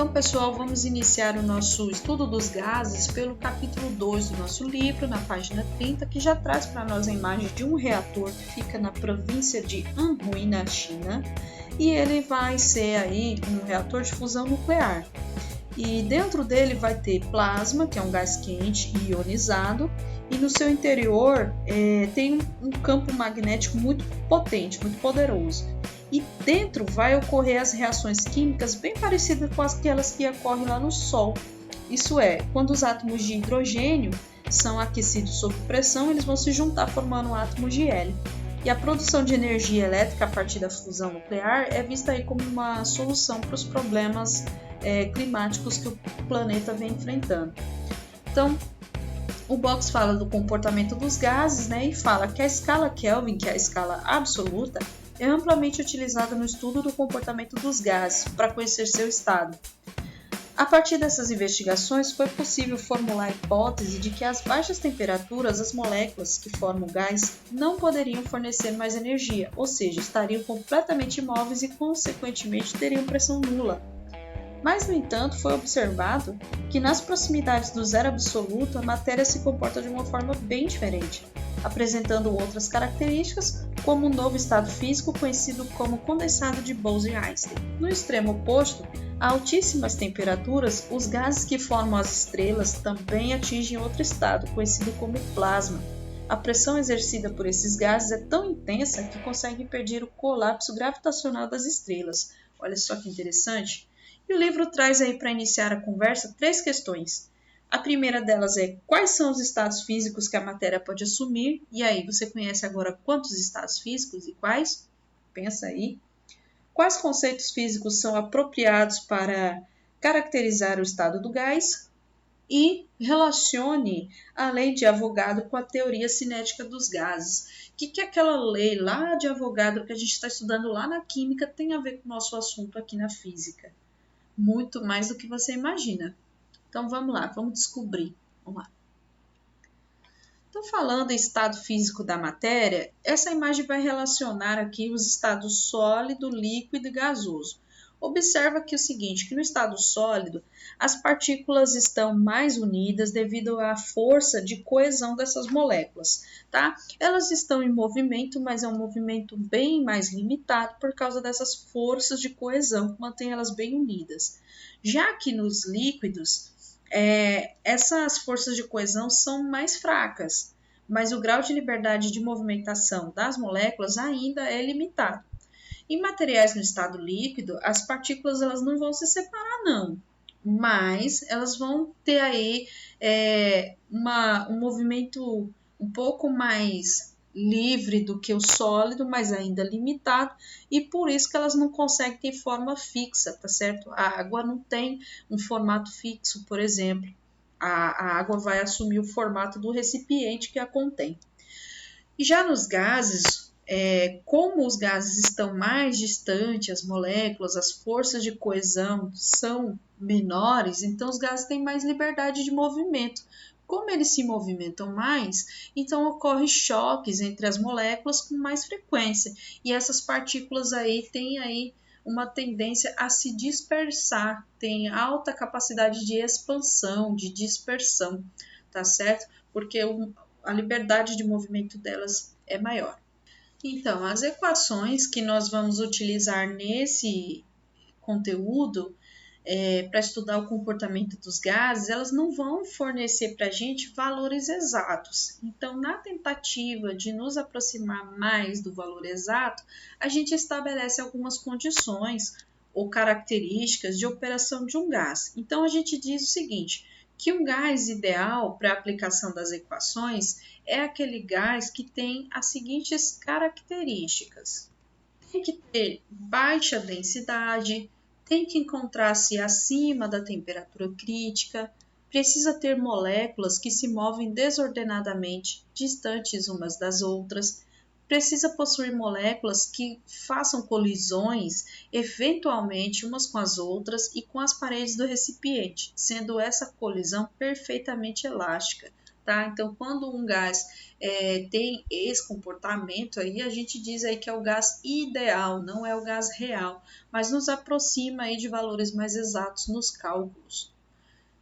Então, pessoal, vamos iniciar o nosso estudo dos gases pelo capítulo 2 do nosso livro, na página 30, que já traz para nós a imagem de um reator que fica na província de Anhui, na China, e ele vai ser aí um reator de fusão nuclear. E dentro dele vai ter plasma, que é um gás quente e ionizado, e no seu interior tem um campo magnético muito potente, muito poderoso. E dentro vai ocorrer as reações químicas bem parecidas com aquelas que ocorrem lá no Sol. Isso é, quando os átomos de hidrogênio são aquecidos sob pressão, eles vão se juntar formando átomos de hélio. E a produção de energia elétrica a partir da fusão nuclear é vista aí como uma solução para os problemas climáticos que o planeta vem enfrentando. Então, o Box fala do comportamento dos gases, né, e fala que a escala Kelvin, que é a escala absoluta, é amplamente utilizada no estudo do comportamento dos gases para conhecer seu estado. A partir dessas investigações, foi possível formular a hipótese de que às baixas temperaturas as moléculas que formam o gás não poderiam fornecer mais energia, ou seja, estariam completamente imóveis e, consequentemente, teriam pressão nula. Mas, no entanto, foi observado que nas proximidades do zero absoluto a matéria se comporta de uma forma bem diferente, apresentando outras características, como um novo estado físico conhecido como condensado de Bose-Einstein. No extremo oposto, a altíssimas temperaturas, os gases que formam as estrelas também atingem outro estado, conhecido como plasma. A pressão exercida por esses gases é tão intensa que consegue impedir o colapso gravitacional das estrelas. Olha só que interessante! E o livro traz aí para iniciar a conversa 3 questões. A primeira delas é quais são os estados físicos que a matéria pode assumir? E aí, você conhece agora quantos estados físicos e quais? Pensa aí. Quais conceitos físicos são apropriados para caracterizar o estado do gás? E relacione a lei de Avogadro com a teoria cinética dos gases. O que aquela lei lá de Avogadro que a gente está estudando lá na química tem a ver com o nosso assunto aqui na física? Muito mais do que você imagina. Então vamos lá, vamos descobrir. Vamos lá. Então, falando em estado físico da matéria, essa imagem vai relacionar aqui os estados sólido, líquido e gasoso. Observa aqui o seguinte, que no estado sólido, as partículas estão mais unidas devido à força de coesão dessas moléculas, tá? Elas estão em movimento, mas é um movimento bem mais limitado por causa dessas forças de coesão que mantêm elas bem unidas. Já que nos líquidos, essas forças de coesão são mais fracas, mas o grau de liberdade de movimentação das moléculas ainda é limitado. Em materiais no estado líquido, as partículas elas não vão se separar, não, mas elas vão ter aí um movimento um pouco mais livre do que o sólido, mas ainda limitado, e por isso que elas não conseguem ter forma fixa, tá certo? A água não tem um formato fixo, por exemplo. A água vai assumir o formato do recipiente que a contém. E já nos gases, como os gases estão mais distantes, as moléculas, as forças de coesão são menores, então os gases têm mais liberdade de movimento. Como eles se movimentam mais, então ocorrem choques entre as moléculas com mais frequência, e essas partículas aí têm aí uma tendência a se dispersar, tem alta capacidade de expansão, de dispersão, tá certo? Porque a liberdade de movimento delas é maior. Então, as equações que nós vamos utilizar nesse conteúdo para estudar o comportamento dos gases, elas não vão fornecer para a gente valores exatos. Então, na tentativa de nos aproximar mais do valor exato, a gente estabelece algumas condições ou características de operação de um gás. Então, a gente diz o seguinte, que um gás ideal para a aplicação das equações é aquele gás que tem as seguintes características. Tem que ter baixa densidade, tem que encontrar-se acima da temperatura crítica, precisa ter moléculas que se movem desordenadamente, distantes umas das outras, precisa possuir moléculas que façam colisões, eventualmente umas com as outras e com as paredes do recipiente, sendo essa colisão perfeitamente elástica. tá? Então, quando um gás tem esse comportamento aí, a gente diz aí que é o gás ideal, não é o gás real, mas nos aproxima aí de valores mais exatos nos cálculos.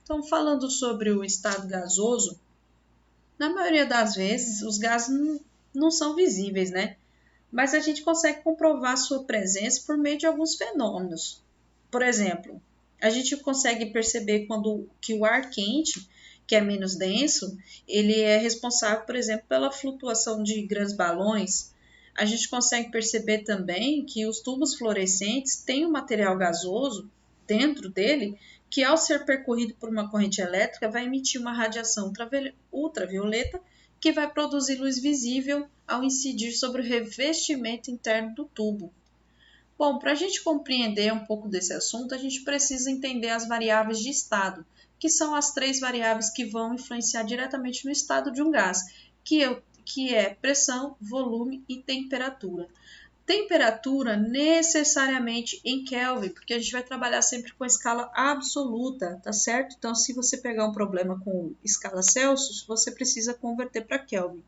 Então, falando sobre o estado gasoso, na maioria das vezes os gases não são visíveis, né? Mas a gente consegue comprovar sua presença por meio de alguns fenômenos. Por exemplo, a gente consegue perceber que o ar quente, que é menos denso, ele é responsável, por exemplo, pela flutuação de grandes balões. A gente consegue perceber também que os tubos fluorescentes têm um material gasoso dentro dele que, ao ser percorrido por uma corrente elétrica, vai emitir uma radiação ultravioleta que vai produzir luz visível ao incidir sobre o revestimento interno do tubo. Bom, para a gente compreender um pouco desse assunto, a gente precisa entender as variáveis de estado, que são as 3 variáveis que vão influenciar diretamente no estado de um gás, que é pressão, volume e temperatura. Temperatura necessariamente em Kelvin, porque a gente vai trabalhar sempre com a escala absoluta, tá certo? Então, se você pegar um problema com escala Celsius, você precisa converter para Kelvin.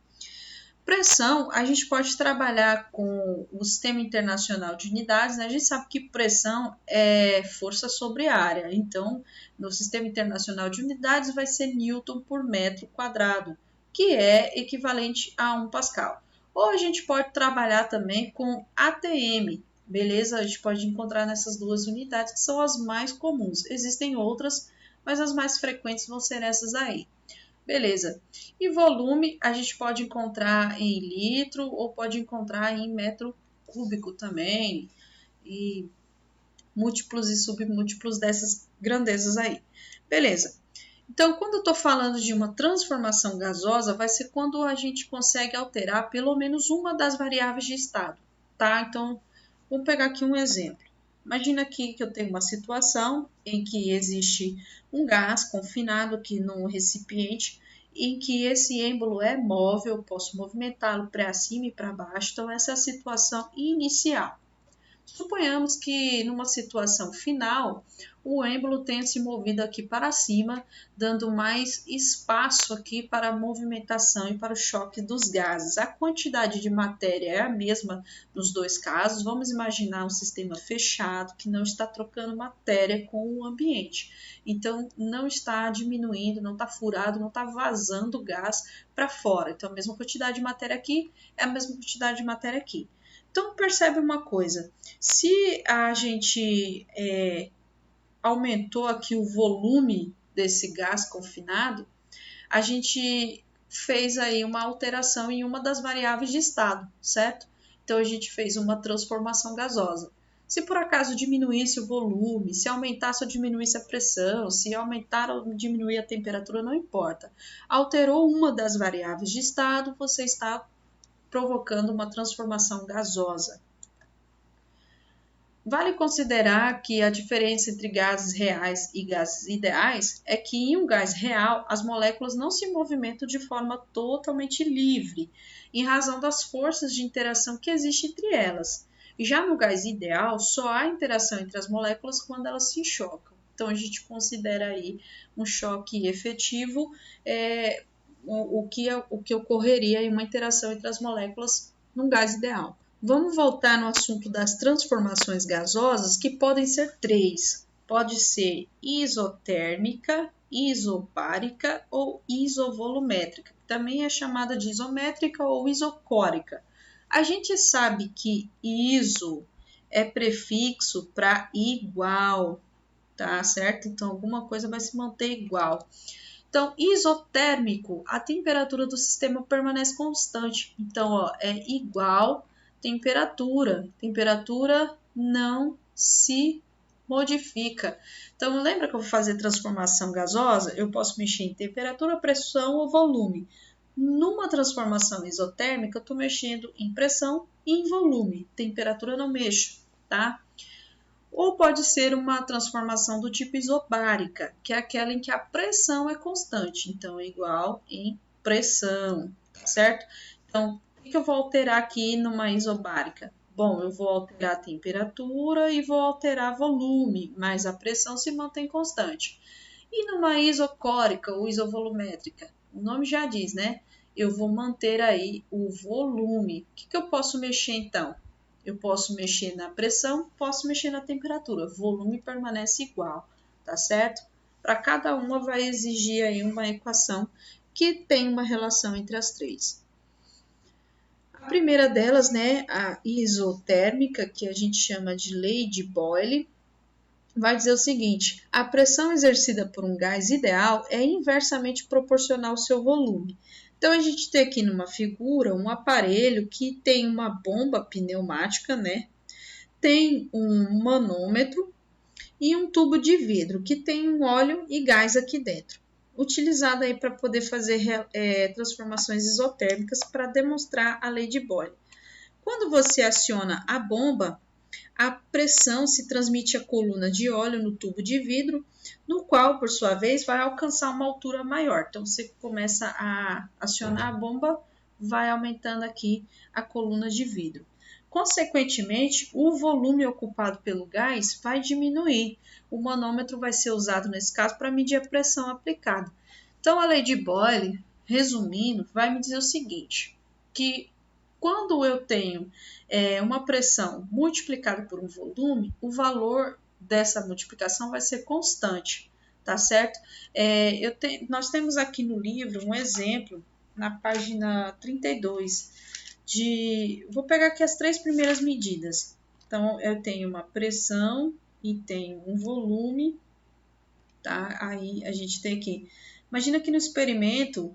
Pressão, a gente pode trabalhar com o Sistema Internacional de Unidades, né? A gente sabe que pressão é força sobre área, então no Sistema Internacional de Unidades vai ser Newton por metro quadrado, que é equivalente a 1 Pascal. Ou a gente pode trabalhar também com ATM, beleza? A gente pode encontrar nessas duas unidades que são as mais comuns. Existem outras, mas as mais frequentes vão ser essas aí. Beleza. E volume a gente pode encontrar em litro ou pode encontrar em metro cúbico também. E múltiplos e submúltiplos dessas grandezas aí. Beleza. Então, quando eu estou falando de uma transformação gasosa, vai ser quando a gente consegue alterar pelo menos uma das variáveis de estado, tá? Então, vamos pegar aqui um exemplo. Imagina aqui que eu tenho uma situação em que existe um gás confinado aqui num recipiente, em que esse êmbolo é móvel, eu posso movimentá-lo para cima e para baixo. Então, essa é a situação inicial. Suponhamos que numa situação final, o êmbolo tenha se movido aqui para cima, dando mais espaço aqui para a movimentação e para o choque dos gases. A quantidade de matéria é a mesma nos dois casos. Vamos imaginar um sistema fechado que não está trocando matéria com o ambiente. Então, não está diminuindo, não está furado, não está vazando gás para fora. Então, a mesma quantidade de matéria aqui é a mesma quantidade de matéria aqui. Então, percebe uma coisa, se a gente aumentou aqui o volume desse gás confinado, a gente fez aí uma alteração em uma das variáveis de estado, certo? Então, a gente fez uma transformação gasosa. Se por acaso diminuísse o volume, se aumentasse ou diminuísse a pressão, se aumentar ou diminuir a temperatura, não importa. Alterou uma das variáveis de estado, você está provocando uma transformação gasosa. Vale considerar que a diferença entre gases reais e gases ideais é que em um gás real as moléculas não se movimentam de forma totalmente livre, em razão das forças de interação que existem entre elas. Já no gás ideal, só há interação entre as moléculas quando elas se chocam. Então a gente considera aí um choque efetivo, o que ocorreria em uma interação entre as moléculas num gás ideal. Vamos voltar no assunto das transformações gasosas, que podem ser 3. Pode ser isotérmica, isobárica ou isovolumétrica, que também é chamada de isométrica ou isocórica. A gente sabe que iso é prefixo para igual, tá certo? Então, alguma coisa vai se manter igual. Então, isotérmico, a temperatura do sistema permanece constante. Então, ó, é igual temperatura. Temperatura não se modifica. Então, lembra que eu vou fazer transformação gasosa? Eu posso mexer em temperatura, pressão ou volume. Numa transformação isotérmica, eu estou mexendo em pressão e em volume. Temperatura eu não mexo, tá? Ou pode ser uma transformação do tipo isobárica, que é aquela em que a pressão é constante, então é igual em pressão, tá certo? Então, o que eu vou alterar aqui numa isobárica? Bom, eu vou alterar a temperatura e vou alterar volume, mas a pressão se mantém constante. E numa isocórica ou isovolumétrica? O nome já diz, né? Eu vou manter aí o volume. O que eu posso mexer então? Eu posso mexer na pressão, posso mexer na temperatura. O volume permanece igual, tá certo? Para cada uma vai exigir aí uma equação que tem uma relação entre as três. A primeira delas, né, a isotérmica, que a gente chama de lei de Boyle, vai dizer o seguinte: a pressão exercida por um gás ideal é inversamente proporcional ao seu volume. Então, a gente tem aqui numa figura um aparelho que tem uma bomba pneumática, né? Tem um manômetro e um tubo de vidro que tem um óleo e gás aqui dentro, utilizado aí para poder fazer transformações isotérmicas para demonstrar a lei de Boyle. Quando você aciona a bomba, a pressão se transmite à coluna de óleo no tubo de vidro, no qual, por sua vez, vai alcançar uma altura maior. Então, você começa a acionar a bomba, vai aumentando aqui a coluna de vidro. Consequentemente, o volume ocupado pelo gás vai diminuir. O manômetro vai ser usado nesse caso para medir a pressão aplicada. Então, a lei de Boyle, resumindo, vai me dizer o seguinte, que quando eu tenho uma pressão multiplicada por um volume, o valor dessa multiplicação vai ser constante, tá certo? Nós temos aqui no livro um exemplo, na página 32, vou pegar aqui as três primeiras medidas. Então, eu tenho uma pressão e tenho um volume, tá? Aí a gente tem aqui. Imagina que no experimento,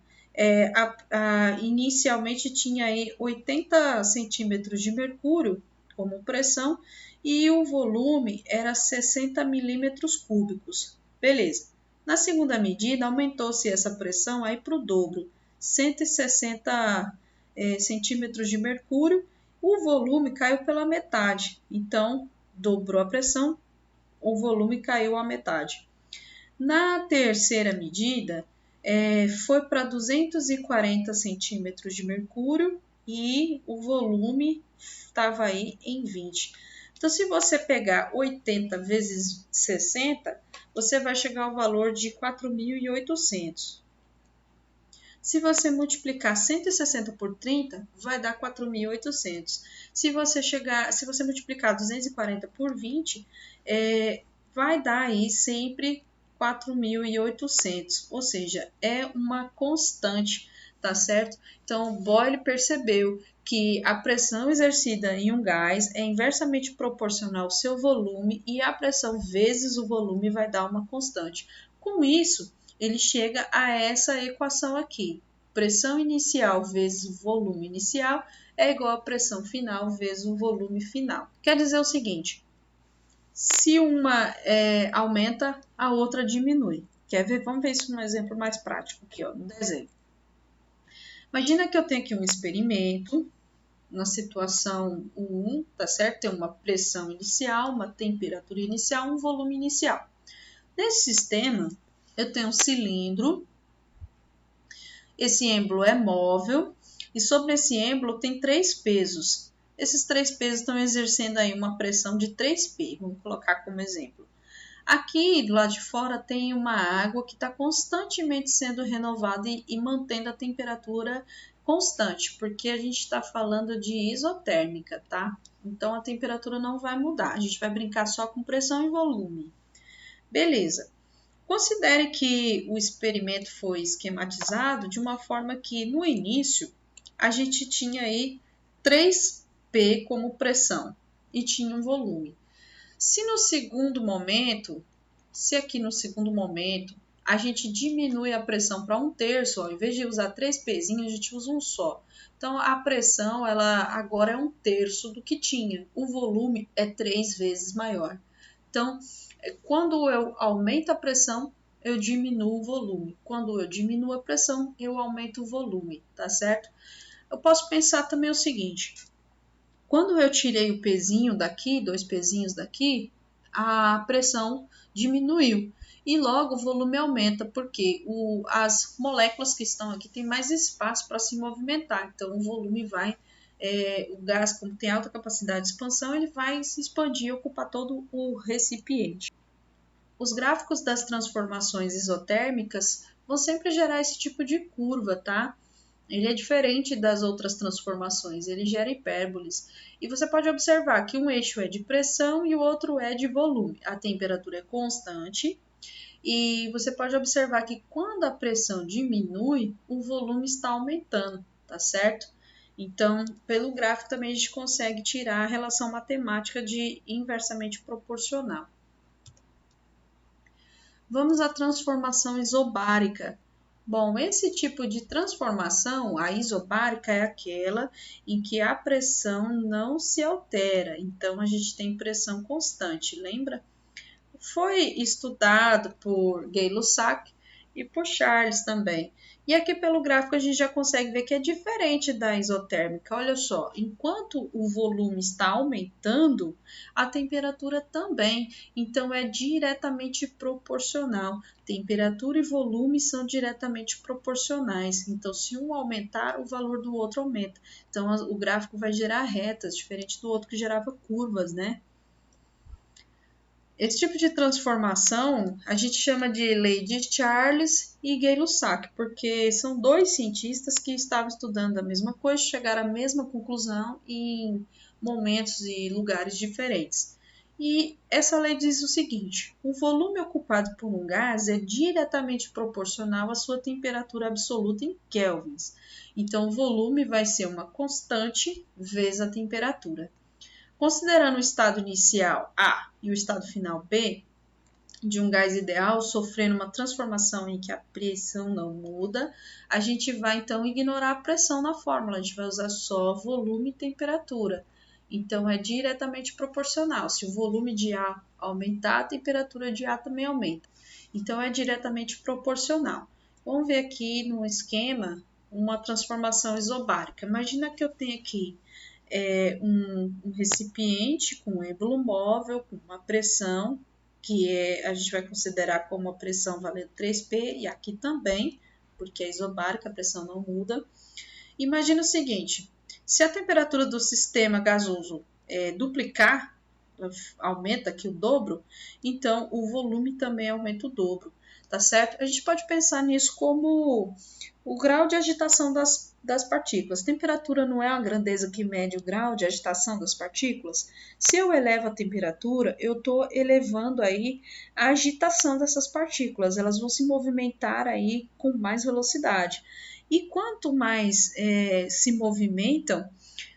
inicialmente tinha aí 80 centímetros de mercúrio como pressão e o volume era 60 milímetros cúbicos. Beleza. Na segunda medida, aumentou-se essa pressão aí para o dobro, 160 centímetros de mercúrio, o volume caiu pela metade. Então, dobrou a pressão, o volume caiu à metade. Na terceira medida, foi para 240 centímetros de mercúrio e o volume estava aí em 20. Então, se você pegar 80 vezes 60, você vai chegar ao valor de 4.800. Se você multiplicar 160 por 30, vai dar 4.800. Se você multiplicar 240 por 20, vai dar aí sempre 4.800, ou seja, é uma constante, tá certo? Então, Boyle percebeu que a pressão exercida em um gás é inversamente proporcional ao seu volume e a pressão vezes o volume vai dar uma constante. Com isso, ele chega a essa equação aqui. Pressão inicial vezes volume inicial é igual a pressão final vezes o volume final. Quer dizer o seguinte, se uma aumenta, a outra diminui. Quer ver? Vamos ver isso num exemplo mais prático aqui, ó, no desenho. Imagina que eu tenho aqui um experimento, na situação 1, tá certo? Tem uma pressão inicial, uma temperatura inicial, um volume inicial. Nesse sistema, eu tenho um cilindro, esse êmbolo é móvel, e sobre esse êmbolo tem 3 pesos. Esses 3 pesos estão exercendo aí uma pressão de 3P, vamos colocar como exemplo. Aqui, do lado de fora, tem uma água que está constantemente sendo renovada e mantendo a temperatura constante, porque a gente está falando de isotérmica, tá? Então, a temperatura não vai mudar, a gente vai brincar só com pressão e volume. Beleza. Considere que o experimento foi esquematizado de uma forma que, no início, a gente tinha aí 3P como pressão e tinha um volume. Se aqui no segundo momento a gente diminui a pressão para 1/3, ao invés de usar 3 pezinhos, a gente usa um só. Então, a pressão ela agora é 1/3 do que tinha. O volume é 3 vezes maior. Então, quando eu aumento a pressão, eu diminuo o volume. Quando eu diminuo a pressão, eu aumento o volume, tá certo? Eu posso pensar também o seguinte, quando eu tirei o pezinho daqui, 2 pezinhos daqui, a pressão diminuiu e logo o volume aumenta, porque as moléculas que estão aqui têm mais espaço para se movimentar, então o volume vai, o gás, como tem alta capacidade de expansão, ele vai se expandir e ocupar todo o recipiente. Os gráficos das transformações isotérmicas vão sempre gerar esse tipo de curva, tá? Ele é diferente das outras transformações, ele gera hipérboles. E você pode observar que um eixo é de pressão e o outro é de volume. A temperatura é constante e você pode observar que quando a pressão diminui, o volume está aumentando, tá certo? Então, pelo gráfico também a gente consegue tirar a relação matemática de inversamente proporcional. Vamos à transformação isobárica. Bom, esse tipo de transformação, a isobárica, é aquela em que a pressão não se altera. Então, a gente tem pressão constante, lembra? Foi estudado por Gay-Lussac e por Charles também. E aqui pelo gráfico a gente já consegue ver que é diferente da isotérmica. Olha só, enquanto o volume está aumentando, a temperatura também. Então é diretamente proporcional. Temperatura e volume são diretamente proporcionais. Então, se um aumentar, o valor do outro aumenta. Então, o gráfico vai gerar retas, diferente do outro que gerava curvas, né? Esse tipo de transformação a gente chama de lei de Charles e Gay-Lussac, porque são dois cientistas que estavam estudando a mesma coisa, chegaram à mesma conclusão em momentos e lugares diferentes. E essa lei diz o seguinte: o volume ocupado por um gás é diretamente proporcional à sua temperatura absoluta em kelvins. Então, o volume vai ser uma constante vezes a temperatura. Considerando o estado inicial A e o estado final B de um gás ideal sofrendo uma transformação em que a pressão não muda, a gente vai então ignorar a pressão na fórmula, a gente vai usar só volume e temperatura. Então é diretamente proporcional. Se o volume de A aumentar, a temperatura de A também aumenta. Então é diretamente proporcional. Vamos ver aqui no esquema uma transformação isobárica. Imagina que eu tenho aqui um recipiente com um êmbolo móvel, com uma pressão, a gente vai considerar como a pressão valendo 3P, e aqui também, porque é isobárica, a pressão não muda. Imagina o seguinte: se a temperatura do sistema gasoso duplicar, aumenta aqui o dobro, então o volume também aumenta o dobro, tá certo? A gente pode pensar nisso como o grau de agitação das partículas. Temperatura não é uma grandeza que mede o grau de agitação das partículas? Se eu elevo a temperatura, eu estou elevando aí a agitação dessas partículas. Elas vão se movimentar aí com mais velocidade. E quanto mais se movimentam,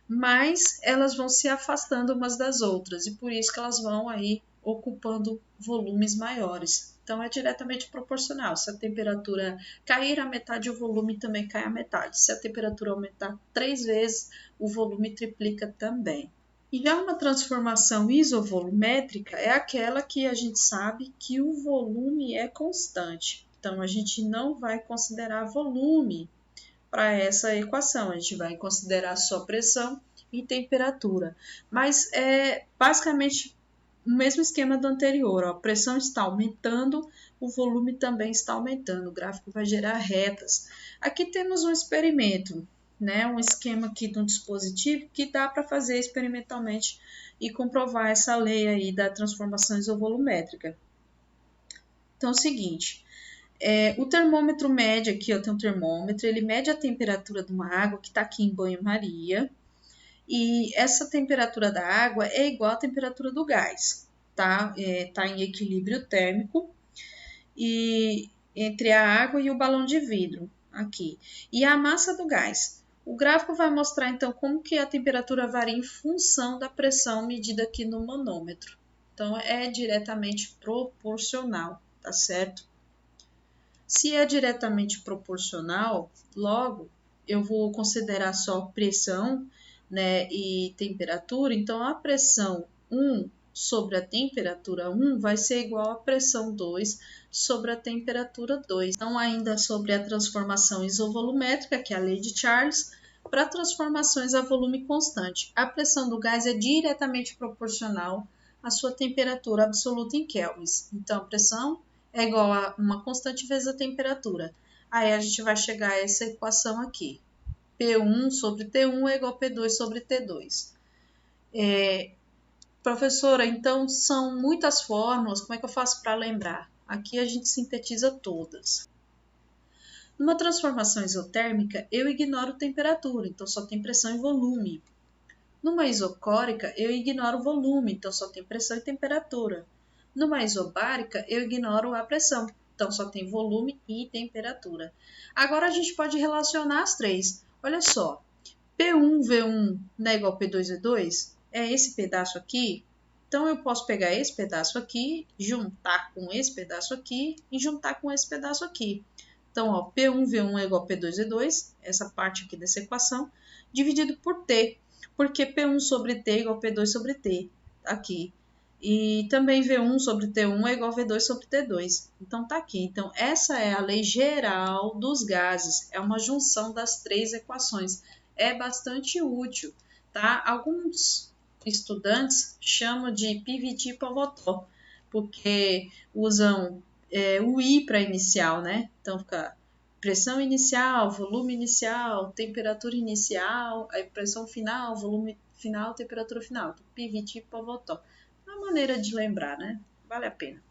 mais elas vão se afastando umas das outras. E por isso que elas vão aí ocupando volumes maiores. Então, é diretamente proporcional. Se a temperatura cair a metade, o volume também cai a metade. Se a temperatura aumentar 3 vezes, o volume triplica também. E já uma transformação isovolumétrica é aquela que a gente sabe que o volume é constante. Então, a gente não vai considerar volume para essa equação, a gente vai considerar só pressão e temperatura. Mas é basicamente o mesmo esquema do anterior, ó. A pressão está aumentando, o volume também está aumentando, o gráfico vai gerar retas. Aqui temos um experimento, né? Um esquema aqui de um dispositivo que dá para fazer experimentalmente e comprovar essa lei aí da transformação isovolumétrica. Então é o seguinte, o termômetro mede aqui, eu tenho um termômetro, ele mede a temperatura de uma água que está aqui em banho-maria, e essa temperatura da água é igual à temperatura do gás, tá? Tá em equilíbrio térmico e entre a água e o balão de vidro aqui. E a massa do gás. O gráfico vai mostrar então como que a temperatura varia em função da pressão medida aqui no manômetro. Então é diretamente proporcional, tá certo? Se é diretamente proporcional, logo eu vou considerar só pressão, né, e temperatura. Então, a pressão 1 sobre a temperatura 1 vai ser igual à pressão 2 sobre a temperatura 2. Então, ainda sobre a transformação isovolumétrica, que é a lei de Charles, para transformações a volume constante. A pressão do gás é diretamente proporcional à sua temperatura absoluta em kelvins. Então, a pressão é igual a uma constante vezes a temperatura. Aí a gente vai chegar a essa equação aqui. P1 sobre T1 é igual a P2 sobre T2. Professora, então são muitas fórmulas, como é que eu faço para lembrar? Aqui a gente sintetiza todas. Numa transformação isotérmica, eu ignoro temperatura, então só tem pressão e volume. Numa isocórica, eu ignoro o volume, então só tem pressão e temperatura. Numa isobárica, eu ignoro a pressão, então só tem volume e temperatura. Agora a gente pode relacionar as três. Olha só, P1V1 não é igual a P2V2? É esse pedaço aqui? Então eu posso pegar esse pedaço aqui, juntar com esse pedaço aqui e juntar com esse pedaço aqui. Então, ó, P1V1 é igual a P2V2, essa parte aqui dessa equação, dividido por T, porque P1 sobre T é igual a P2 sobre T, aqui. E também V1 sobre T1 é igual a V2 sobre T2. Então, tá aqui. Então, essa é a lei geral dos gases. É uma junção das três equações. É bastante útil, tá? Alguns estudantes chamam de PVT-Pavotó, porque usam o I para inicial, né? Então, fica pressão inicial, volume inicial, temperatura inicial, aí pressão final, volume final, temperatura final. PVT-Pavotó. Uma maneira de lembrar, né? Vale a pena.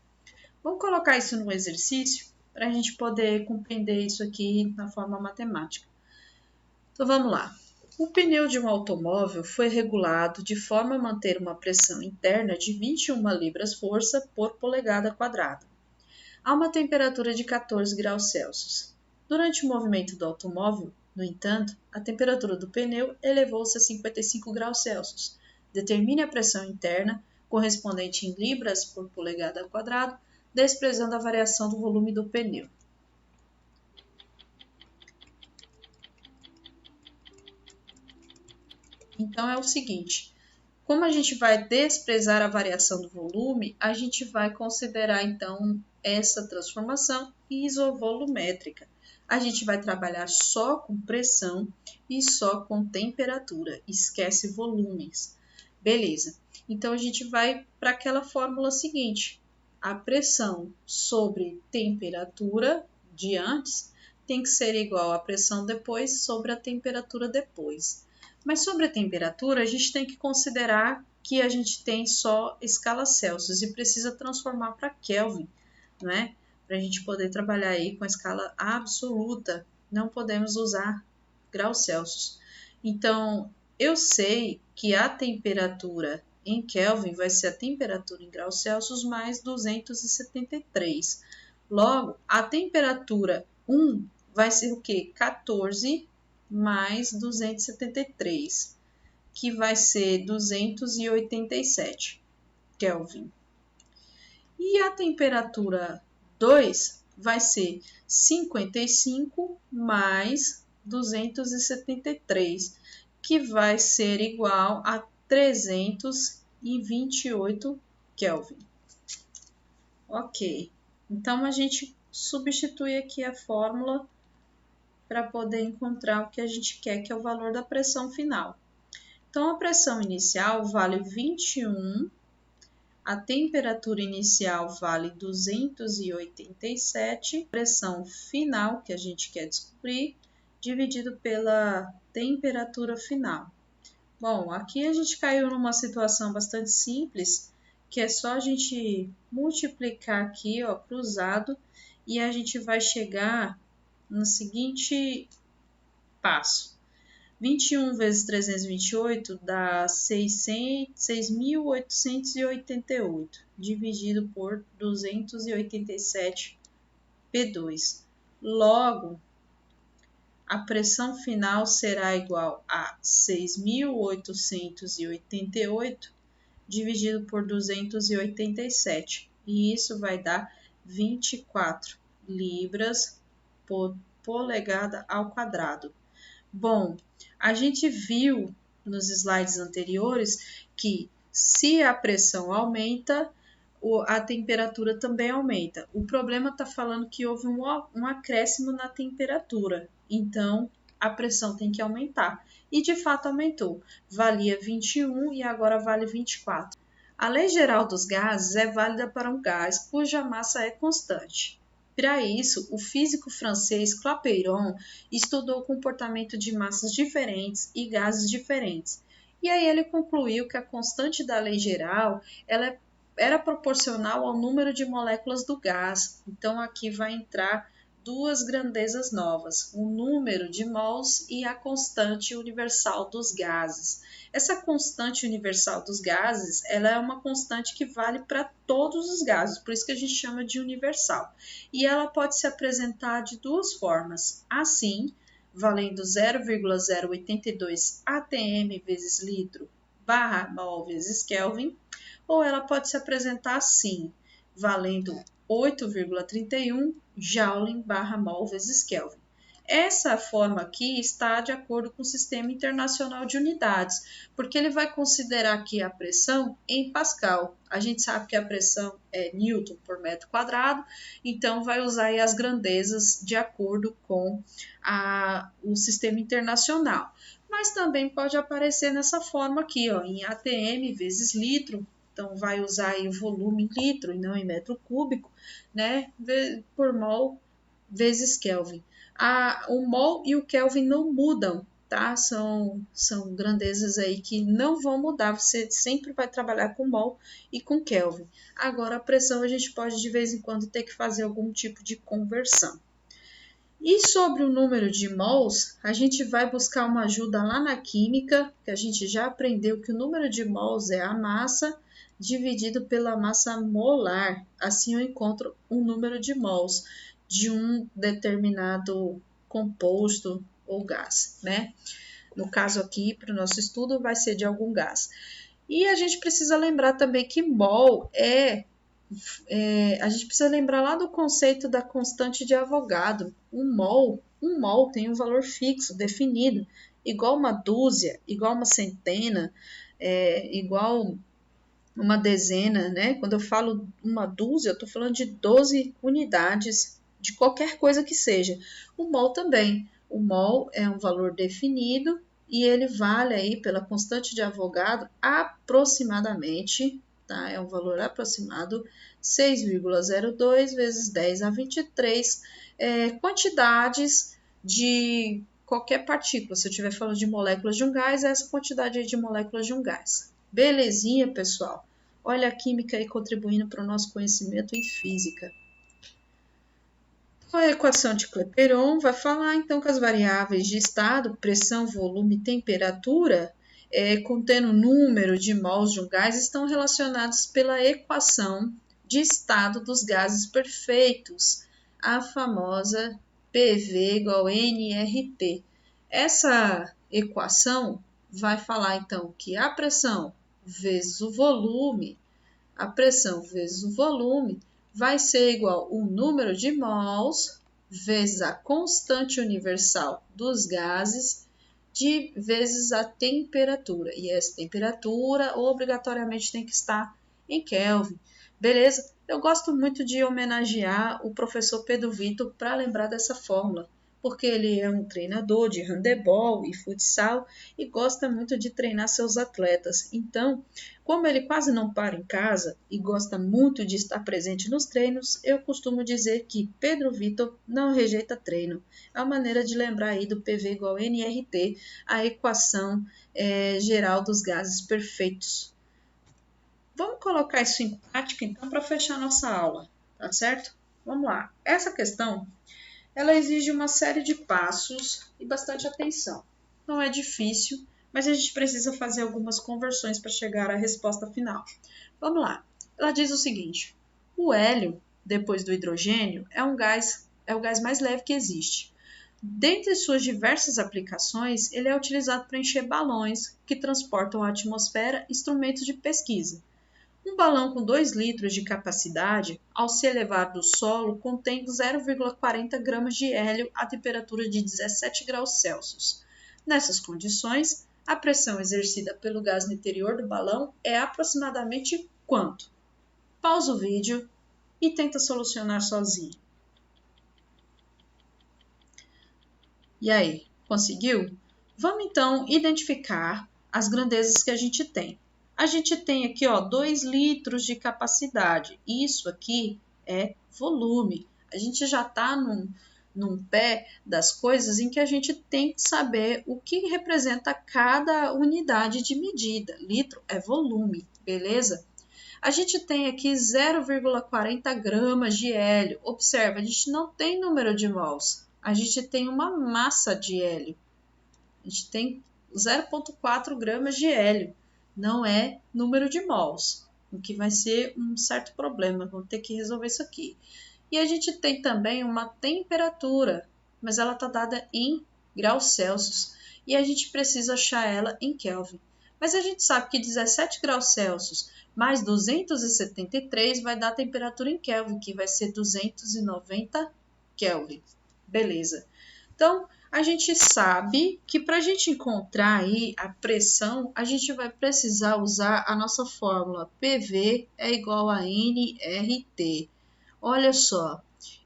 Vamos colocar isso no exercício para a gente poder compreender isso aqui na forma matemática. Então vamos lá. O pneu de um automóvel foi regulado de forma a manter uma pressão interna de 21 libras-força por polegada quadrada, a uma temperatura de 14 graus Celsius. Durante o movimento do automóvel, no entanto, a temperatura do pneu elevou-se a 55 graus Celsius. Determine a pressão interna, correspondente em libras por polegada quadrada, desprezando a variação do volume do pneu. Então é o seguinte, como a gente vai desprezar a variação do volume, a gente vai considerar então essa transformação isovolumétrica. A gente vai trabalhar só com pressão e só com temperatura, esquece volumes. Beleza, então a gente vai para aquela fórmula seguinte, a pressão sobre temperatura de antes tem que ser igual à pressão depois sobre a temperatura depois. Mas sobre a temperatura, a gente tem que considerar que a gente tem só escala Celsius e precisa transformar para Kelvin, né? Para a gente poder trabalhar aí com a escala absoluta, não podemos usar graus Celsius. Então, eu sei que a temperatura em Kelvin vai ser a temperatura em graus Celsius mais 273. Logo, a temperatura 1 vai ser o quê? 14 mais 273, que vai ser 287 Kelvin. E a temperatura 2 vai ser 55 mais 273, que vai ser igual a 328 Kelvin. Ok, então a gente substitui aqui a fórmula para poder encontrar o que a gente quer, que é o valor da pressão final. Então, a pressão inicial vale 21, a temperatura inicial vale 287, a pressão final, que a gente quer descobrir, dividido pela temperatura final. Bom, aqui a gente caiu numa situação bastante simples, que é só a gente multiplicar aqui, ó, cruzado, e a gente vai chegar no seguinte passo. 21 vezes 328 dá 6.888, dividido por 287 P2. Logo, a pressão final será igual a 6.888 dividido por 287. E isso vai dar 24 libras por polegada ao quadrado. Bom, a gente viu nos slides anteriores que se a pressão aumenta, a temperatura também aumenta. O problema está falando que houve um acréscimo na temperatura, então a pressão tem que aumentar. E de fato aumentou. Valia 21 e agora vale 24. A lei geral dos gases é válida para um gás cuja massa é constante. Para isso, o físico francês Clapeyron estudou o comportamento de massas diferentes e gases diferentes. E aí ele concluiu que a constante da lei geral era proporcional ao número de moléculas do gás. Então aqui vai entrar duas grandezas novas, o número de mols e a constante universal dos gases. Essa constante universal dos gases, ela é uma constante que vale para todos os gases, por isso que a gente chama de universal. E ela pode se apresentar de duas formas, assim, valendo 0,082 atm vezes litro barra mol vezes Kelvin, ou ela pode se apresentar assim, valendo 8,31 Joule barra mol vezes Kelvin. Essa forma aqui está de acordo com o Sistema Internacional de Unidades, porque ele vai considerar aqui a pressão em Pascal. A gente sabe que a pressão é Newton por metro quadrado, então vai usar aí as grandezas de acordo com o Sistema Internacional. Mas também pode aparecer nessa forma aqui, ó, em atm vezes litro. Então, vai usar aí o volume em litro e não em metro cúbico, né? Por mol vezes Kelvin. O mol e o Kelvin não mudam, tá? São grandezas aí que não vão mudar. Você sempre vai trabalhar com mol e com Kelvin. Agora, a pressão a gente pode de vez em quando ter que fazer algum tipo de conversão. E sobre o número de mols, a gente vai buscar uma ajuda lá na química, que a gente já aprendeu que o número de mols é a massa dividido pela massa molar. Assim eu encontro um número de mols de um determinado composto ou gás, né? No caso aqui, para o nosso estudo, vai ser de algum gás. E a gente precisa lembrar também que mol a gente precisa lembrar lá do conceito da constante de Avogadro. Um mol tem um valor fixo, definido, igual uma dúzia, igual uma centena, igual uma dezena, né? Quando eu falo uma dúzia, eu estou falando de 12 unidades de qualquer coisa que seja. O mol também. O mol é um valor definido e ele vale aí pela constante de Avogadro aproximadamente, tá? É um valor aproximado, 6,02 vezes 10 a 23 quantidades de qualquer partícula. Se eu estiver falando de moléculas de um gás, é essa quantidade aí de moléculas de um gás. Belezinha, pessoal? Olha a química aí contribuindo para o nosso conhecimento em física. A equação de Clapeyron vai falar então que as variáveis de estado, pressão, volume e temperatura, contendo o número de mols de um gás, estão relacionados pela equação de estado dos gases perfeitos, a famosa PV igual a nRT. Essa equação vai falar então que a pressão vezes o volume, a pressão vezes o volume vai ser igual o número de mols vezes a constante universal dos gases vezes a temperatura. E essa temperatura obrigatoriamente tem que estar em Kelvin. Beleza? Eu gosto muito de homenagear o professor Pedro Vitor para lembrar dessa fórmula, porque ele é um treinador de handebol e futsal e gosta muito de treinar seus atletas. Então, como ele quase não para em casa e gosta muito de estar presente nos treinos, eu costumo dizer que Pedro Vitor não rejeita treino. É uma maneira de lembrar aí do PV igual a nRT, a equação geral dos gases perfeitos. Vamos colocar isso em prática, então, para fechar nossa aula, tá certo? Vamos lá. Essa questão, ela exige uma série de passos e bastante atenção. Não é difícil, mas a gente precisa fazer algumas conversões para chegar à resposta final. Vamos lá. Ela diz o seguinte: o hélio, depois do hidrogênio, é o gás mais leve que existe. Dentre suas diversas aplicações, ele é utilizado para encher balões que transportam à atmosfera instrumentos de pesquisa. Um balão com 2 litros de capacidade, ao se elevar do solo, contém 0,40 gramas de hélio a temperatura de 17 graus Celsius. Nessas condições, a pressão exercida pelo gás no interior do balão é aproximadamente quanto? Pausa o vídeo e tenta solucionar sozinho. E aí, conseguiu? Vamos então identificar as grandezas que a gente tem. A gente tem aqui, ó, 2 litros de capacidade. Isso aqui é volume. A gente já está num pé das coisas em que a gente tem que saber o que representa cada unidade de medida. Litro é volume, beleza? A gente tem aqui 0,40 gramas de hélio. Observa, a gente não tem número de mols. A gente tem uma massa de hélio. A gente tem 0,4 gramas de hélio. Não é número de mols, o que vai ser um certo problema. Vamos ter que resolver isso aqui. E a gente tem também uma temperatura, mas ela está dada em graus Celsius. E a gente precisa achar ela em Kelvin. Mas a gente sabe que 17 graus Celsius mais 273 vai dar a temperatura em Kelvin, que vai ser 290 Kelvin. Beleza. Então, a gente sabe que para a gente encontrar aí a pressão, a gente vai precisar usar a nossa fórmula PV é igual a nRT. Olha só,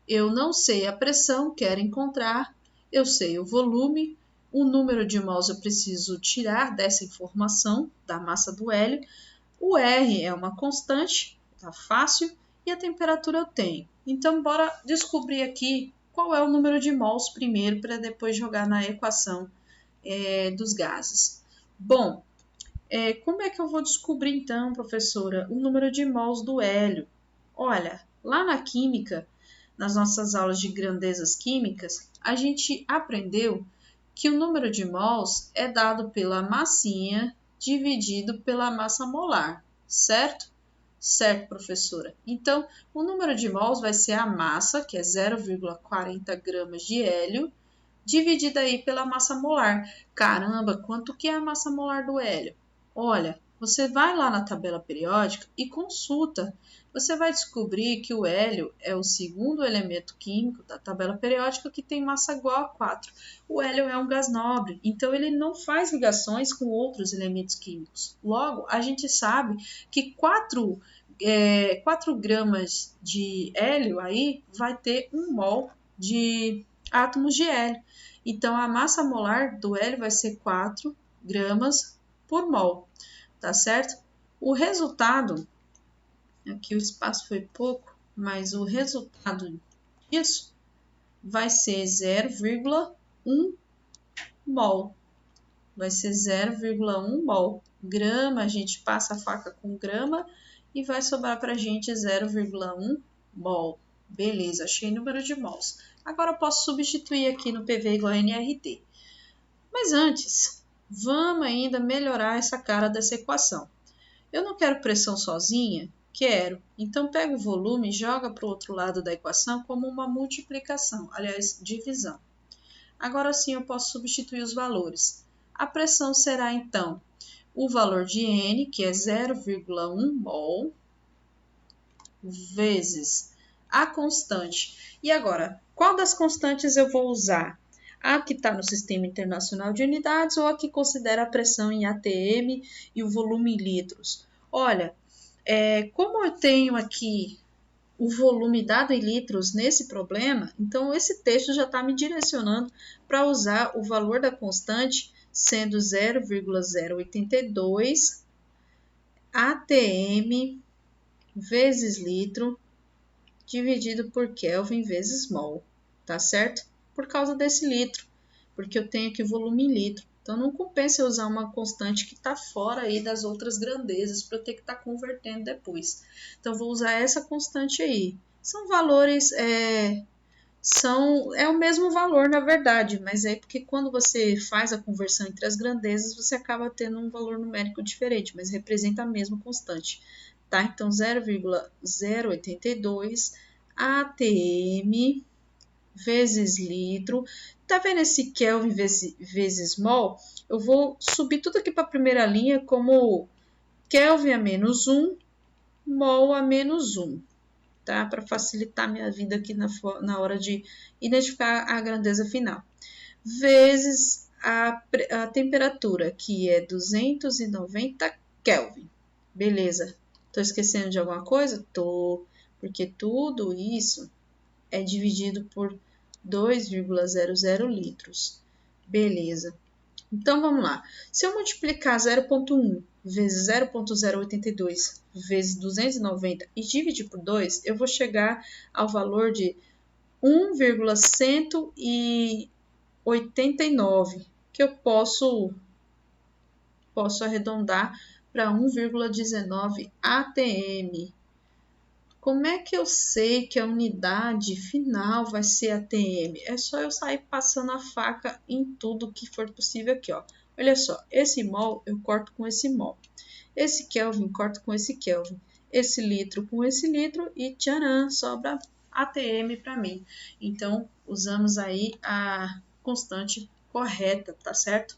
eu não sei a pressão, quero encontrar, eu sei o volume, o número de mols eu preciso tirar dessa informação da massa do hélio, o R é uma constante, tá fácil, e a temperatura eu tenho. Então, bora descobrir aqui qual é o número de mols primeiro para depois jogar na equação dos gases. Bom, como é que eu vou descobrir então, professora, o número de mols do hélio? Olha, lá na química, nas nossas aulas de grandezas químicas, a gente aprendeu que o número de mols é dado pela massinha dividido pela massa molar, certo? Certo, professora. Então, o número de mols vai ser a massa, que é 0,40 gramas de hélio, dividida aí pela massa molar. Caramba, quanto que é a massa molar do hélio? Olha, você vai lá na tabela periódica e consulta. Você vai descobrir que o hélio é o segundo elemento químico da tabela periódica que tem massa igual a 4. O hélio é um gás nobre, então ele não faz ligações com outros elementos químicos. Logo, a gente sabe que 4 gramas de hélio aí vai ter 1 mol de átomos de hélio. Então, a massa molar do hélio vai ser 4 gramas por mol, tá certo? O resultado, aqui o espaço foi pouco, mas o resultado disso vai ser 0,1 mol. Vai ser 0,1 mol. Grama, a gente passa a faca com grama e vai sobrar para a gente 0,1 mol. Beleza, achei o número de mols. Agora eu posso substituir aqui no PV igual a nRT. Mas antes, vamos ainda melhorar essa cara dessa equação. Eu não quero pressão sozinha? Quero. Então, pega o volume e joga para o outro lado da equação como uma multiplicação, aliás, divisão. Agora sim eu posso substituir os valores. A pressão será, então, o valor de N, que é 0,1 mol, vezes a constante. E agora, qual das constantes eu vou usar? A que está no Sistema Internacional de Unidades ou a que considera a pressão em ATM e o volume em litros? Olha, como eu tenho aqui o volume dado em litros nesse problema, então esse texto já está me direcionando para usar o valor da constante sendo 0,082 ATM vezes litro dividido por Kelvin vezes mol, tá certo? Por causa desse litro, porque eu tenho aqui volume em litro. Então, não compensa eu usar uma constante que está fora aí das outras grandezas para eu ter que estar convertendo depois. Então, vou usar essa constante aí. São valores, é o mesmo valor, na verdade, mas é porque quando você faz a conversão entre as grandezas, você acaba tendo um valor numérico diferente, mas representa a mesma constante, tá? Então, 0,082 ATM vezes litro. Tá vendo esse Kelvin vezes mol? Eu vou subir tudo aqui para a primeira linha como Kelvin a menos 1, mol a menos 1. Tá? Para facilitar minha vida aqui na hora de identificar a grandeza final. Vezes a temperatura, que é 290 Kelvin. Beleza. Tô esquecendo de alguma coisa? Tô, porque tudo isso é dividido por 2,00 litros. Beleza. Então, vamos lá. Se eu multiplicar 0,1 vezes 0,082 vezes 290 e dividir por 2, eu vou chegar ao valor de 1,189, que eu posso arredondar para 1,19 atm. Como é que eu sei que a unidade final vai ser atm? É só eu sair passando a faca em tudo que for possível aqui, ó. Olha só, esse mol eu corto com esse mol. Esse Kelvin corto com esse Kelvin. Esse litro com esse litro e tcharam, sobra atm para mim. Então, usamos aí a constante correta, tá certo?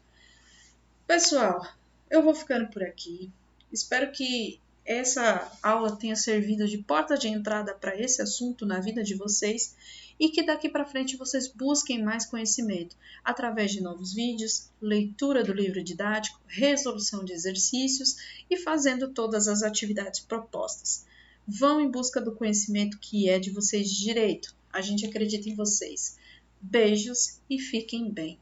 Pessoal, eu vou ficando por aqui. Espero que essa aula tenha servido de porta de entrada para esse assunto na vida de vocês e que daqui para frente vocês busquem mais conhecimento através de novos vídeos, leitura do livro didático, resolução de exercícios e fazendo todas as atividades propostas. Vão em busca do conhecimento que é de vocês de direito. A gente acredita em vocês. Beijos e fiquem bem.